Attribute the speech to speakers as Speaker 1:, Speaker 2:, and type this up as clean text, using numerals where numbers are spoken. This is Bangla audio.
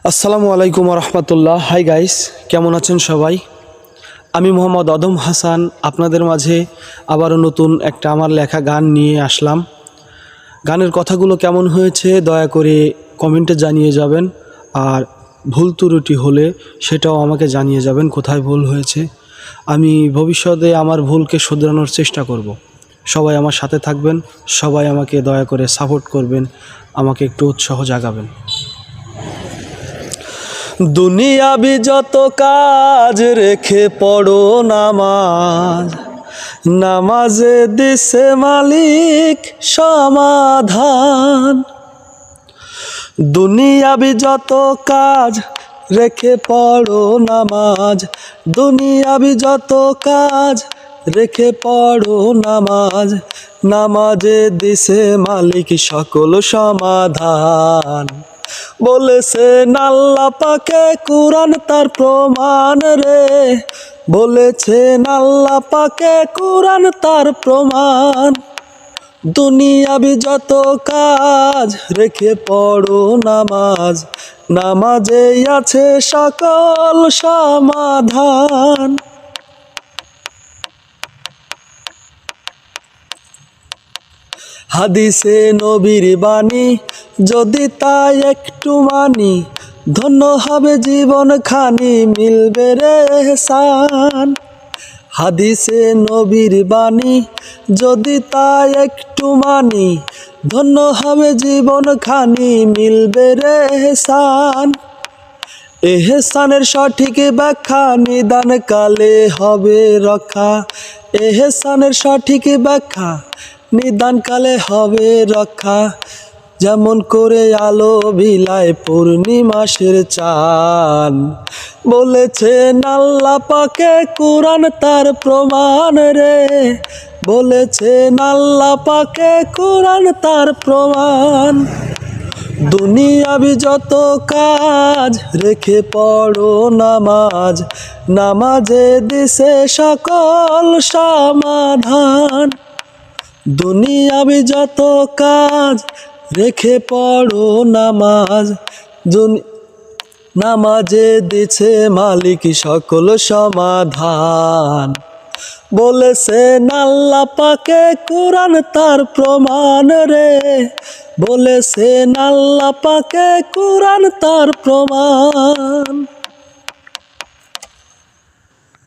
Speaker 1: আসসালামু আলাইকুম রহমতুল্লাহ। হাই গাইস, কেমন আছেন সবাই? আমি মোহাম্মদ অদম হাসান আপনাদের মাঝে আবারও নতুন একটা আমার লেখা গান নিয়ে আসলাম। গানের কথাগুলো কেমন হয়েছে দয়া করে কমেন্টে জানিয়ে যাবেন, আর ভুল ত্রুটি হলে সেটাও আমাকে জানিয়ে যাবেন কোথায় ভুল হয়েছে। আমি ভবিষ্যতে আমার ভুলকে শুধরানোর চেষ্টা করব। সবাই আমার সাথে থাকবেন, সবাই আমাকে দয়া করে সাপোর্ট করবেন, আমাকে একটু উৎসাহ জাগাবেন। দুনিয়াবি যত কাজ রেখে পড়ো নামাজ, নামাজে দিছে মালিক সমাধান। দুনিয়াবি যত কাজ রেখে পড়ো নামাজ, দুনিয়াবি যত কাজ রেখে পড়ো নামাজ, নামাজে দিছে মালিক সকল সমাধান। বলেছেন আল্লাহ পাকে কুরআন তার প্রমাণ রে, বলেছেন আল্লাহ পাকে কুরআন তার প্রমাণ। দুনিয়াবি যত কাজ রেখে পড়ো নামাজ, নামাজেই আছে সকল সমাধান। হাদিসে নবীর বাণী যদি তাই একটু মানি, ধন্য হবে জীবন খানি মিলবে রে এহসান। হাদিসে নবীর বাণী যদি তাই একটু মানি, ধন্য হবে জীবন খানি মিলবে রে এহসান। এহসানের সঠিক ব্যাখ্যা নিদান কালে হবে রক্ষা, এহসানের সঠিক ব্যাখ্যা নিদান কালে হবে রক্ষা। যেমন করে আলো বিলায় পূর্ণিমাসের চাঁদ, বলেছেন আল্লাহ পাকে কুরআন তার প্রমাণ রে, বলেছেন আল্লাহ পাকে কুরআন তার প্রমাণ। দুনিয়াবি যত কাজ রেখে পড়ো নামাজ, নামাজে দিছে সকল সমাধান। দুনিয়াবি যত কাজ রেখে পড়ো নামাজ, নামাজে দিছে মালিক সকল সমাধান। বলেছেন আল্লাহ পাকে কুরআন তার প্রমাণ রে, বলেছেন আল্লাহ পাকে কুরআন তার প্রমাণ।